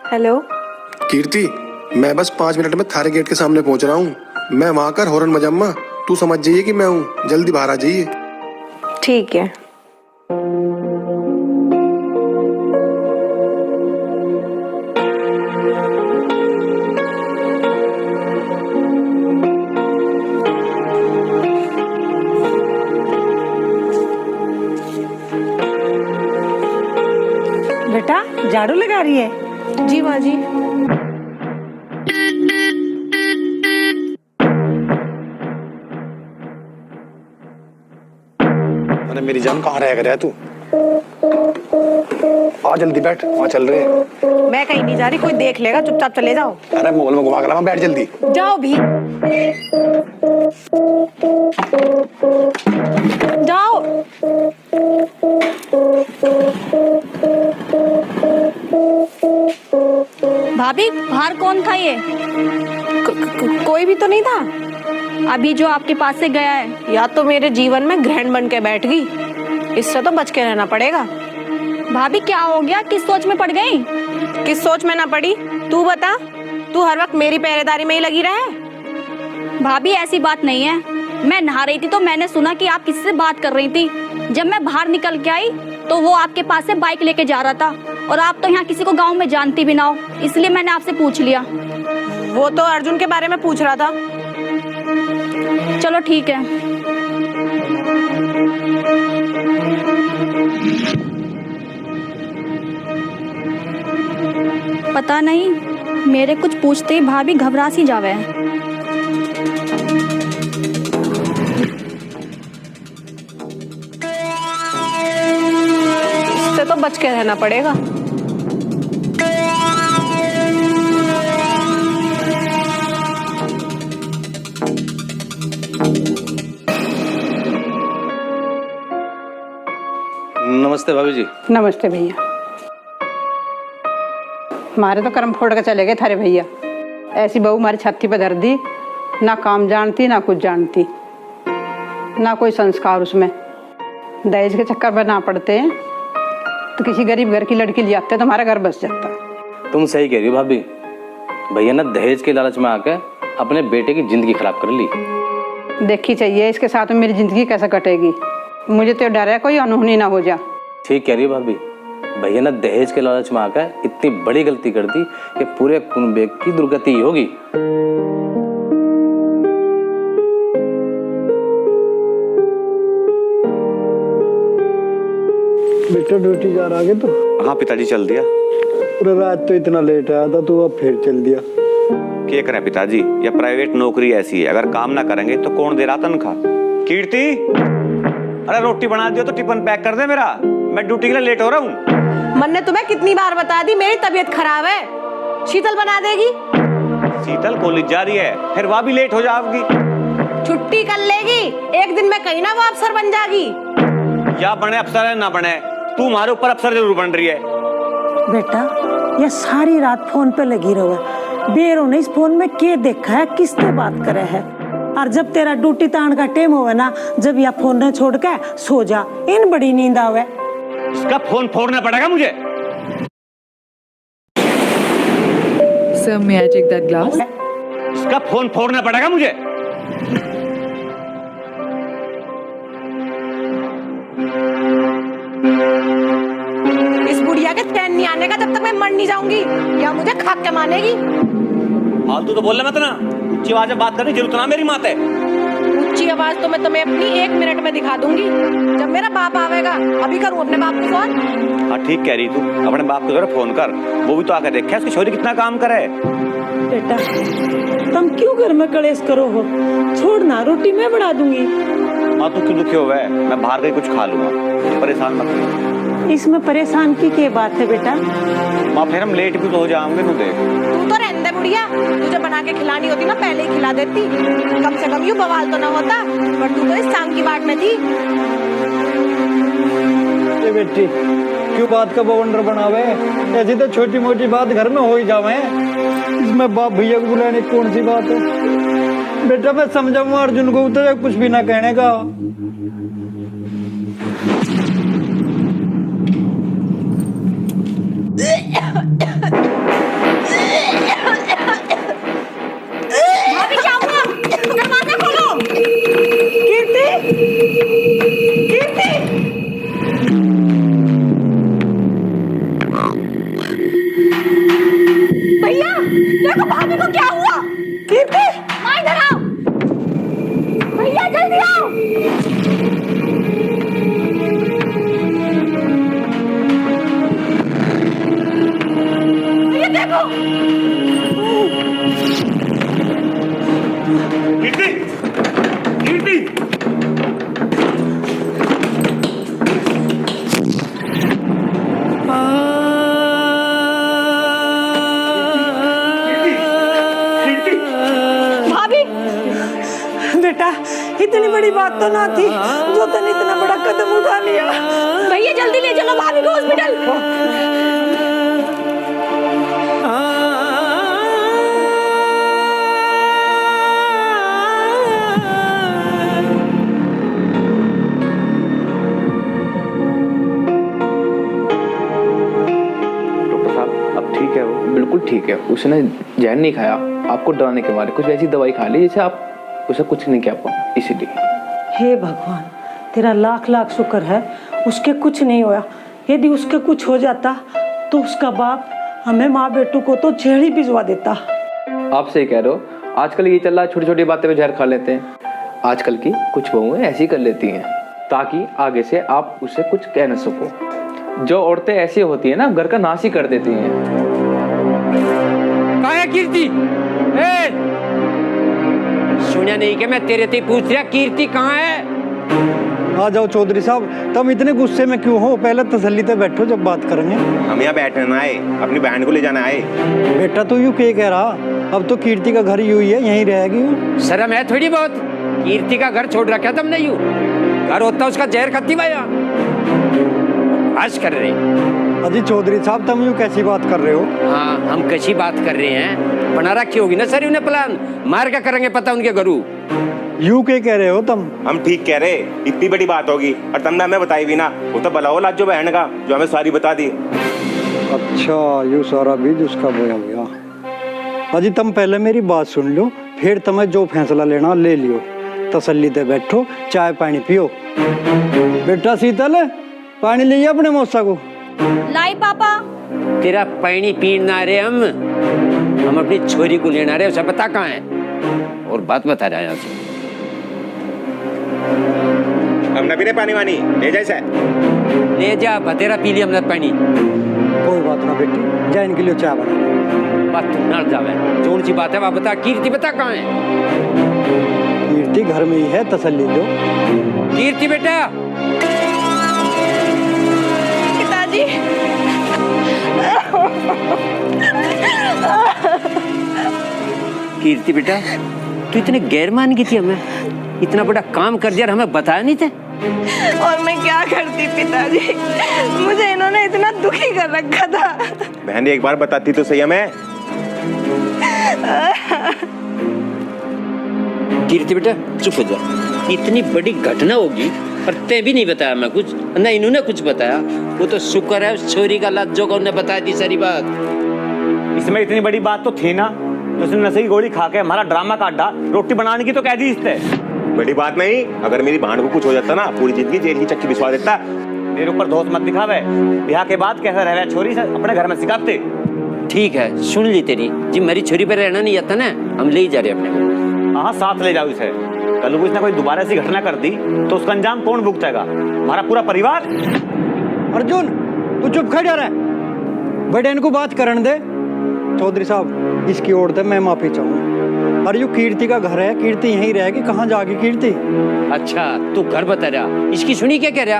Hello कीर्ति, मैं बस 5 minute में थारे गेट के सामने पहुंच रहा हूँ। मैं वहां कर हॉर्न बजाऊंगा, तू समझ जाइए कि मैं हूँ। जल्दी बाहर आ जाइए। ठीक है। बेटा झाड़ू लगा रही है? जी माँ जी। अरे मेरी जान, कहाँ रह गया तू? आ जल्दी बैठ, वहाँ चल रहे हैं। मैं कहीं नहीं जा रही, कोई देख लेगा, चुपचाप चले जाओ। अरे मॉल में घुमा कर लाऊं, बैठ जल्दी। जाओ भी। जाओ। भाभी बाहर कौन था ये? कोई भी तो नहीं था। अभी जो आपके पास से गया है। या तो मेरे जीवन में ग्रहण बन के बैठ गई, इससे तो बच के रहना पड़ेगा। भाभी क्या हो गया, किस सोच में पड़ गई? किस सोच में ना पड़ी, तू बता। तू हर वक्त मेरी पहरेदारी में ही लगी रहे। भाभी ऐसी बात नहीं है, मैं नहा रही थी तो मैंने सुना कि आप किसी से बात कर रही थी। जब मैं बाहर निकल के आई तो वो आपके पास से बाइक लेके जा रहा था, और आप तो यहाँ किसी को गांव में जानती भी ना हो, इसलिए मैंने आपसे पूछ लिया। वो तो अर्जुन के बारे में पूछ रहा था। चलो ठीक है। पता नहीं मेरे कुछ पूछते ही भाभी घबरा सी जावे। इससे तो बच के रहना पड़ेगा। नमस्ते भाभी जी। नमस्ते भैया। हमारे तो कर्म फोड़ के चले गए थारे भैया। ऐसी बहू हमारी छत्ती पे धर दी, ना काम जानती ना कुछ जानती, ना कोई संस्कार उसमें। दहेज के चक्कर में ना पड़ते हैं तो किसी गरीब घर की लड़की ले आते तो हमारा घर बस जाता। तुम सही कह रही हो भाभी, भैया ने दहेज के लालच में आकर अपने बेटे की जिंदगी खराब कर ली। देखी चाहिए इसके साथ में मेरी जिंदगी कैसे कटेगी। मुझे तो डर है कोई अनहोनी ना हो जा। ठीक कह रही हो भाभी, भैया ने दहेज के लालच में आकर इतनी बड़ी गलती कर दी कि पूरे कुनबे की दुर्गति ही होगी। बेटा ड्यूटी जा रहा है तो? हाँ पिताजी चल दिया। पूरा रात तो इतना लेट आया था तो अब फिर चल दिया। क्या करें पिताजी, यह प्राइवेट नौकरी ऐसी है, अगर काम ना करेंगे तो कौन दे रहा तनख्वाह। कीर्ति, अरे रोटी बना दियो तो टिफिन पैक कर दे मेरा, मैं ड्यूटी के लिए लेट हो रहा हूँ। मन ने तुम्हें कितनी बार बता दी मेरी तबीयत खराब है। शीतल बना देगी। शीतल कॉलेज जा रही है, फिर वह भी लेट हो जाएगी। छुट्टी कर लेगी, एक दिन में कहीं ना वो अफसर बन जाएगी। या बने अफसर है ना बने, तू हमारे ऊपर अफसर जरूर बन रही है। बेटा ये सारी रात फोन पे लगी रहो, बेरो ने इस फोन में के देखा है, किससे बात करे है। और जब तेरा ड्यूटी तान का टाइम होवे ना, जब यह फोन न छोड़ के सो जा, इन बड़ी नींद आवे। इसका फोन फोड़ना पड़ेगा मुझे। Sir, may I take that glass? इसका फोन फोड़ना पड़ेगा मुझे। इस बुढ़िया के चैन नहीं आने का जब तक मैं मर नहीं जाऊंगी, या मुझे खाक के मानेगी। फालतू तो बोलना मत ना, ऊंची आवाज में बात करने की जरूरत ना मेरी माँ है। ऊंची आवाज तो मैं तुम्हें अपनी 1 मिनट में दिखा दूंगी, जब मेरा बाप आवेगा। अभी करूं अपने बाप को फोन? हाँ ठीक कह रही तू, अपने बाप को जरा फोन कर, वो भी तो आकर देखे उसकी छोरी कितना काम करे। बेटा तुम क्यों घर में कलेश करो हो, छोड़ना, रोटी मैं बना दूंगी। माँ तू क्यों दुखी हो गए, मैं बाहर गई कुछ खा लूंगा, परेशान मत हो। इसमें परेशान की क्या बात है बेटा? माँ फिर हम लेट भी तो हो जाएंगे। तू देख, तू तो रहने दे बुढ़िया, तुझे बना के खिलानी होती ना पहले ही खिला देती, कम से कम यूं बवाल तो ना होता। पर तू तो इस शाम की बाट में थी। ये बेटी क्यों बात का बवंडर बनावे, ऐसी तो छोटी मोटी बात घर में हो ही जावे, इसमें बाप भैया को बुलाने की कौन सी बात है। बेटा मैं समझाऊंगा अर्जुन को, तो कुछ भी ना कहने का। कीर्ति, कीर्ति। भाभी, बेटा इतनी बड़ी बात तो ना थी जो तूने इतना बड़ा कदम उठा लिया। भैया जल्दी ले चलो भाभी को हॉस्पिटल। डॉक्टर साहब अब ठीक है वो? बिल्कुल ठीक है। उसने जहर नहीं खाया, आपको डराने के मारे कुछ ऐसी दवाई खा ली जिससे आप उसे कुछ नहीं कह पाओ, इसीलिए। हे भगवान, तेरा लाख लाख शुक्र है उसके कुछ नहीं होया। यदि उसके कुछ हो जाता तो उसका बाप हमें माँ बेटू को तो जेल ही भिजवा देता। आप सही कह रहे हो, आजकल ये चल रहा है, छोटी छोटी बातें पे जहर खा लेते हैं। आजकल की कुछ बहुएं ऐसी कर लेती हैं ताकि आगे से आप उसे कुछ कह न सको। जो औरतें ऐसी होती है ना, घर का नाश ही कर देती हैं। कहाँ है कीर्ति? सुना नहीं कि मैं तेरे से पूछ रहा, कीर्ति कहाँ है? आ जाओ चौधरी साहब, तुम इतने गुस्से में क्यों हो? पहले तसल्ली से बैठो, जब बात करेंगे। हम यहाँ बैठना आए, अपनी बहन को ले जाना आए। बेटा तो यूँ क्या कह रहा, अब तो कीर्ति का घर यूं ही है, यहीं रहेगी। शर्म है थोड़ी बहुत? कीर्ति का घर छोड़ रखा तुमने? यूं घर होता उसका जहर खत्ती भाया आज कर रहे। अजी चौधरी साहब, तुम यूँ कैसी बात कर रहे हो? हाँ, हम कैसी बात कर रहे हैं? बना रखी होगी ना सर उन्हें प्लान, मार क्या करेंगे पता उनके घरू। यूँ क्या कह रहे हो तुम? हम ठीक कह रहे, इतनी बड़ी बात होगी और तुमने हमें बताई भी ना। वो तो भला हो लाजो बहन का जो हमें सारी बता दी। अच्छा, यूँ सारा बीज उसका बोया गया। अजी तुम पहले मेरी बात सुन लो, फिर तुम्हें जो फैसला लेना ले लियो। तसल्ली से बैठो, चाय पानी पियो। बेटा शीतल, पानी ले अपने मौसा को। लाई पापा। तेरा पानी पीना रहे हम अपनी छोरी को लेना रहे, उसे पता कहाँ है और बात बता रहा है यहाँ से। हम न पीने पानी वानी, ले जाए से। ले जा बतेरा पी लिया हमने पानी। कोई बात ना बेटी, जा इनके लिए चाय बना। बात तू न जावे, जोन सी बात है वह बता। कीर्ति बता कहाँ है? कीर्ति घर में ही है, तसल्ली लो। कीर्ति बेटा। पिताजी, कीर्ति बेटा, तू इतने गैर मान की थी हमें, इतना बड़ा काम कर दिया और हमें बताया नहीं थे। और मैं क्या करती पिताजी, मुझे इन्होंने इतना दुखी कर रखा था। बहन एक बार बताती तो सही हमें। कीर्ति बेटा चुप हो जा, इतनी बड़ी घटना होगी और ते भी नहीं बताया मैं कुछ, ना इन्होंने कुछ बताया। वो तो शुक्र है उस छोरी का लाजो को उन्हें बता दी सारी बात। इसमें इतनी बड़ी बात तो थी ना, तो उसने नशे की गोली खा के हमारा ड्रामा काटा, रोटी बनाने की तो कह दी इसने। बड़ी बात नहीं, अगर मेरी बहन को कुछ हो जाता ना, पूरी जिंदगी जेल की चक्की भिजवा देता। मेरे ऊपर दोस्त मत दिखावे, ब्याह के बाद कैसे रह छोरी से अपने घर में सिखाते। ठीक है, सुन ली तेरी जी, मेरी छोरी पर रहना नहीं आता ना, हम ले ही जा रहे अपने को। हाँ, साथ ले जाओ इसे। कल को इसने कोई दोबारा ऐसी घटना कर दी तो उसका अंजाम कौन भुगतेगा? हमारा पूरा परिवार। अर्जुन, तू चुप खड़ जा रहा है, बड़े इनको बात करने दे। चौधरी साहब, इसकी ओर से मैं माफी चाहूँ। अरे यो कीर्ति का घर है, कीर्ति यहीं रहेगी, कहाँ जाएगी कीर्ति? अच्छा तू घर बता रहा, इसकी सुनी क्या कह रहा?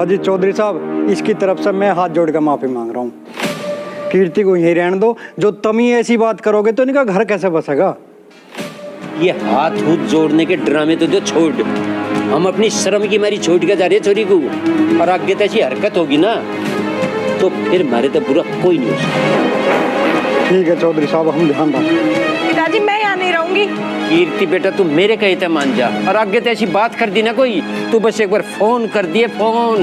अजी चौधरी साहब, इसकी तरफ से मैं हाथ जोड़ कर माफी मांग रहा हूँ। कीर्ति को यहीं रहने दो। जो तुम ही ऐसी बात करोगे तो इनका घर कैसे बसेगा? ये हाथ हूथ जोड़ने के ड्रामे तो जो छोड़, हम अपनी शर्म की मारी छोड़ के जा रहे छोरी को, और आगे तो ऐसी हरकत होगी ना तो फिर हमारे तो बुरा कोई नहीं हो सकता। ठीक है चौधरी साहब, हम ध्यान रखें। पिताजी मैं यहाँ नहीं रहूंगी। कीर्ति बेटा तू मेरे कहे थे मान जा, और आगे तो ऐसी बात कर दी ना कोई, तू बस एक बार फोन कर दिए, फोन।